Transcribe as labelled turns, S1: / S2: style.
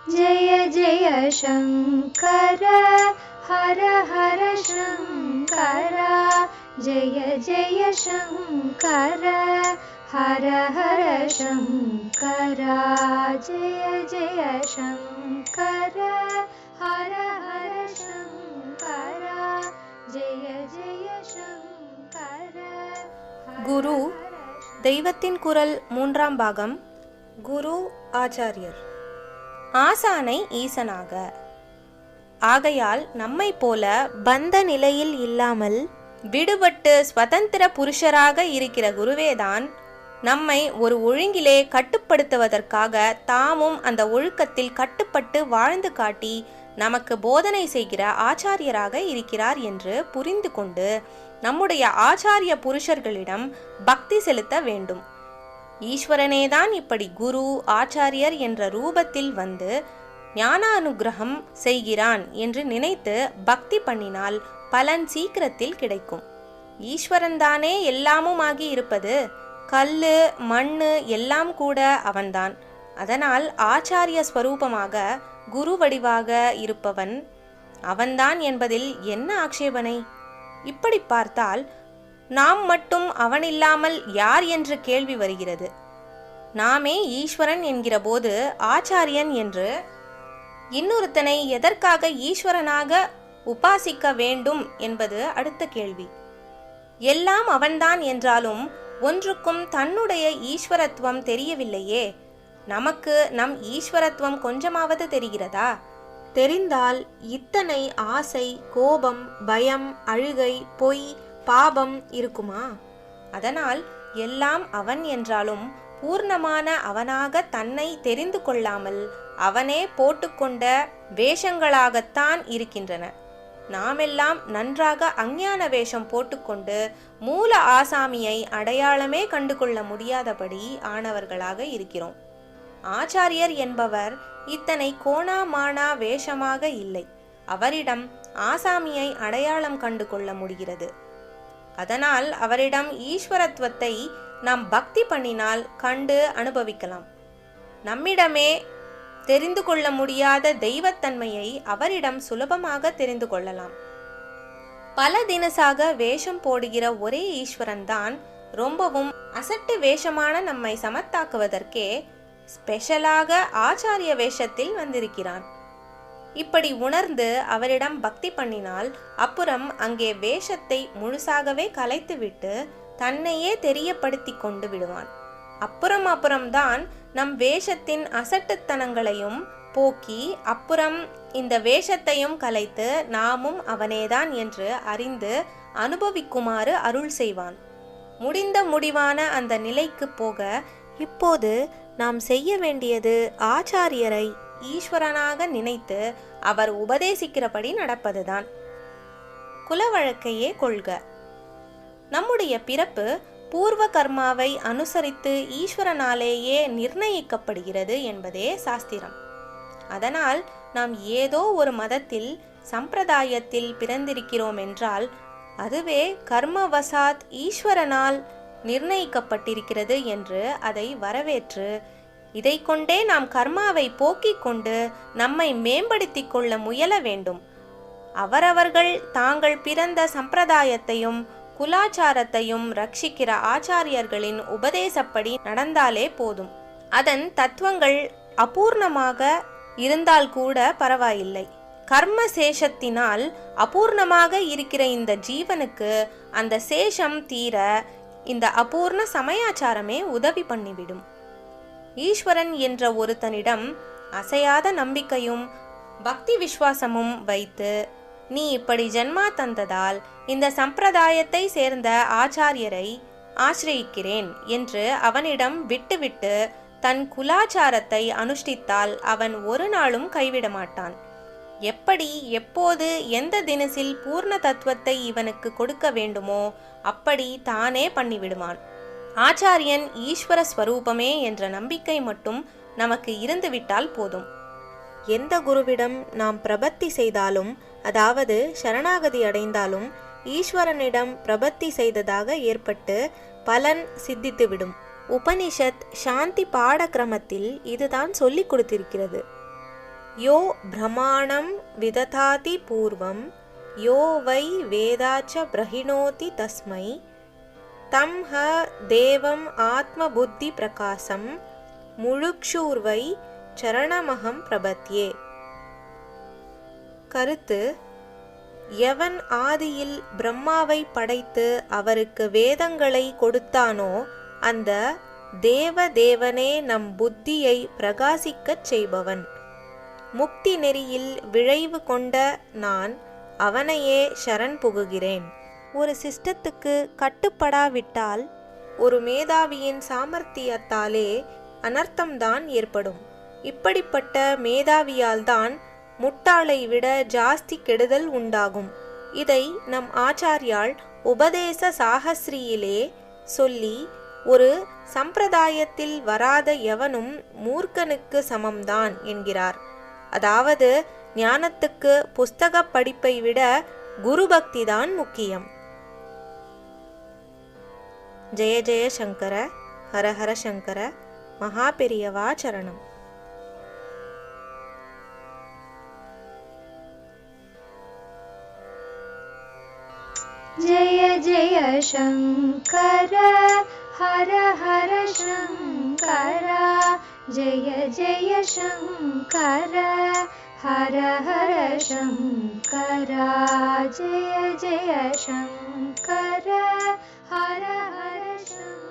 S1: जय जय शङ्कर हर हर शङ्कर जय जय शङ्कर हर हर शङ्कर जय जय शङ्कर हर हर शङ्कर जय जय शङ्कर
S2: குரு தெய்வத்தின் குரல் மூன்றாம் பாகம். குரு ஆச்சாரியர். ஆசானை ஈசனாக. ஆகையால் நம்மை போல பந்த நிலையில் இல்லாமல் விடுபட்டு ஸ்வதந்திர புருஷராக இருக்கிற குருவேதான் நம்மை ஒரு ஒழுங்கிலே கட்டுப்படுத்துவதற்காக தாமும் அந்த ஒழுக்கத்தில் கட்டுப்பட்டு வாழ்ந்து காட்டி நமக்கு போதனை செய்கிற ஆச்சாரியராக இருக்கிறார் என்று புரிந்து கொண்டு நம்முடைய ஆச்சாரிய புருஷர்களிடம் பக்தி செலுத்த வேண்டும். ஈஸ்வரனேதான் இப்படி குரு ஆச்சாரியர் என்ற ரூபத்தில் வந்து ஞானானுகிரகம் செய்கிறான் என்று நினைத்து பக்தி பண்ணினால் பலன் சீக்கிரத்தில் கிடைக்கும். ஈஸ்வரன் தானே எல்லாமும் ஆகி இருப்பது. கல்லு மண்ணு எல்லாம் கூட அவன்தான். அதனால் ஆச்சாரிய ஸ்வரூபமாக குரு வடிவாக இருப்பவன் அவன்தான் என்பதில் என்ன ஆக்ஷேபனை? இப்படி பார்த்தால் நாம் மட்டும் அவனில்லாமல் யார் என்று கேள்வி வருகிறது. நாமே ஈஸ்வரன் என்கிற போது ஆச்சாரியன் என்று இன்னொருத்தனை எதற்காக ஈஸ்வரனாக உபாசிக்க வேண்டும் என்பது அடுத்த கேள்வி. எல்லாம் அவன்தான் என்றாலும் ஒன்றுக்கும் தன்னுடைய ஈஸ்வரத்துவம் தெரியவில்லையே. நமக்கு நம் ஈஸ்வரத்துவம் கொஞ்சமாவது தெரிகிறதா? தெரிந்தால் இத்தனை ஆசை, கோபம், பயம், அழுகை, பொய், பாபம் இருக்குமா? அதனால் எல்லாம் அவன் என்றாலும் பூர்ணமான அவனாக தன்னை தெரிந்து கொள்ளாமல் அவனே போட்டுக்கொண்ட வேஷங்களாகத்தான் இருக்கின்றன. நாமெல்லாம் நன்றாக அஞ்ஞான வேஷம் போட்டுக்கொண்டு மூல ஆசாமியை அடையாளமே கண்டு கொள்ள முடியாதபடி ஆனவர்களாக இருக்கிறோம். ஆச்சாரியர் என்பவர் இத்தனை கோணா மானா வேஷமாக இல்லை. அவரிடம் ஆசாமியை அடையாளம் கண்டு கொள்ள முடிகிறது. அதனால் அவரிடம் ஈஸ்வரத்துவத்தை நாம் பக்தி பண்ணினால் கண்டு அனுபவிக்கலாம். நம்மிடமே தெரிந்து கொள்ள முடியாத தெய்வத்தன்மையை அவரிடம் சுலபமாக தெரிந்து கொள்ளலாம். பல தினசாக வேஷம் போடுகிற ஒரே ஈஸ்வரன் தான் ரொம்பவும் அசட்டு வேஷமான நம்மை சமத்தாக்குவதற்கே ஸ்பெஷலாக ஆச்சாரிய வேஷத்தில் வந்திருக்கிறான். இப்படி உணர்ந்து அவரிடம் பக்தி பண்ணினால் அப்புறம் அங்கே வேஷத்தை முழுசாகவே கலைத்துவிட்டு தன்னையே தெரியப்படுத்தி கொண்டு விடுவான். அப்புறம்தான் நம் வேஷத்தின் அசட்டுத்தனங்களையும் போக்கி அப்புறம் இந்த வேஷத்தையும் கலைத்து நாமும் அவனேதான் என்று அறிந்து அனுபவிக்குமாறு அருள் செய்வான். முடிவான அந்த நிலைக்கு போக இப்போது நாம் செய்ய வேண்டியது ஆச்சாரியரை ஈஸ்வரனாக நினைத்து அவர் உபதேசிக்கிறபடி நடப்பதுதான். குல வழக்கையே கொள்க. நம்முடைய பிறப்பு பூர்வ கர்மாவை அனுசரித்து ஈஸ்வரனாலேயே நிர்ணயிக்கப்படுகிறது என்பதே சாஸ்திரம். அதனால் நாம் ஏதோ ஒரு மதத்தில் சம்பிரதாயத்தில் பிறந்திருக்கிறோம் என்றால் அதுவே கர்மவசாத் ஈஸ்வரனால் நிர்ணயிக்கப்பட்டிருக்கிறது என்று அதை வரவேற்று இதை கொண்டே நாம் கர்மாவை போக்கிக் கொண்டு நம்மை மேம்படுத்தி கொள்ள முயல வேண்டும். அவரவர்கள் தாங்கள் பிறந்த சம்பிரதாயத்தையும் குலாச்சாரத்தையும் ரட்சிக்கிற ஆச்சாரியர்களின் உபதேசப்படி நடந்தாலே போதும். அதன் தத்துவங்கள் அபூர்ணமாக இருந்தால் கூட பரவாயில்லை. கர்ம சேஷத்தினால் அபூர்ணமாக இருக்கிற இந்த ஜீவனுக்கு அந்த சேஷம் தீர இந்த அபூர்ண சமயாச்சாரமே உதவி பண்ணிவிடும். ஈஸ்வரன் என்ற ஒருத்தனிடம் அசையாத நம்பிக்கையும் பக்தி விசுவாசமும் வைத்து நீ இப்படி ஜென்மா தந்ததால் இந்த சம்பிரதாயத்தை சேர்ந்த ஆச்சாரியரை ஆசிரியிக்கிறேன் என்று அவனிடம் விட்டுவிட்டு தன் குலாச்சாரத்தை அனுஷ்டித்தால் அவன் ஒரு நாளும் கைவிட மாட்டான். எப்படி எப்போது எந்த தினசில் பூர்ண தத்துவத்தை இவனுக்கு கொடுக்க வேண்டுமோ அப்படி தானே பண்ணிவிடுவான். ஆச்சாரியன் ஈஸ்வர ஸ்வரூபமே என்ற நம்பிக்கை மட்டும் நமக்கு இருந்துவிட்டால் போதும். எந்த குருவிடம் நாம் பிரபத்தி செய்தாலும், அதாவது சரணாகதி அடைந்தாலும் ஈஸ்வரனிடம் பிரபத்தி செய்ததாக ஏற்பட்டு பலன் சித்தித்துவிடும். உபனிஷத் சாந்தி பாடக்கிரமத்தில் இதுதான் சொல்லிக் கொடுத்திருக்கிறது. யோ பிரமாணம் விததாதி பூர்வம் யோ வை வேதாச்ச பிரஹிணோதி தஸ்மை தம் ஹ தேவம் ஆத்ம புத்தி பிரகாசம் முழுக்ஷூர்வை சரணமகம் பிரபத்யே. கருத்து: எவன் ஆதியில் பிரம்மாவை படைத்து அவருக்கு வேதங்களை கொடுத்தானோ அந்த தேவதேவனே நம் புத்தியை பிரகாசிக்கச் செய்பவன். முக்தி நெறியில் விழைவு கொண்ட நான் அவனையே சரண் புகுகிறேன். ஒரு சிஸ்டத்துக்கு கட்டுப்படாவிட்டால் ஒரு மேதாவியின் சாமர்த்தியத்தாலே அனர்த்தம்தான் ஏற்படும். இப்படிப்பட்ட மேதாவியால்தான் முட்டாளை விட ஜாஸ்தி கெடுதல் உண்டாகும். இதை நம் ஆச்சாரியால் உபதேச சாகஸ்ரியிலே சொல்லி, ஒரு சம்பிரதாயத்தில் வராத எவனும் மூர்க்கனுக்கு சமம்தான் என்கிறார். அதாவது ஞானத்துக்கு புஸ்தக படிப்பை விட குரு பக்தி தான் முக்கியம். ஜெய ஜெய சங்கர, ஹர ஹர சங்கர, மகா பெரியவா சரணம்.
S1: जय जय शंकर हर हर शंकर, जय जय शंकर हर हर शंकर, जय जय शंकर हर हर शंकर.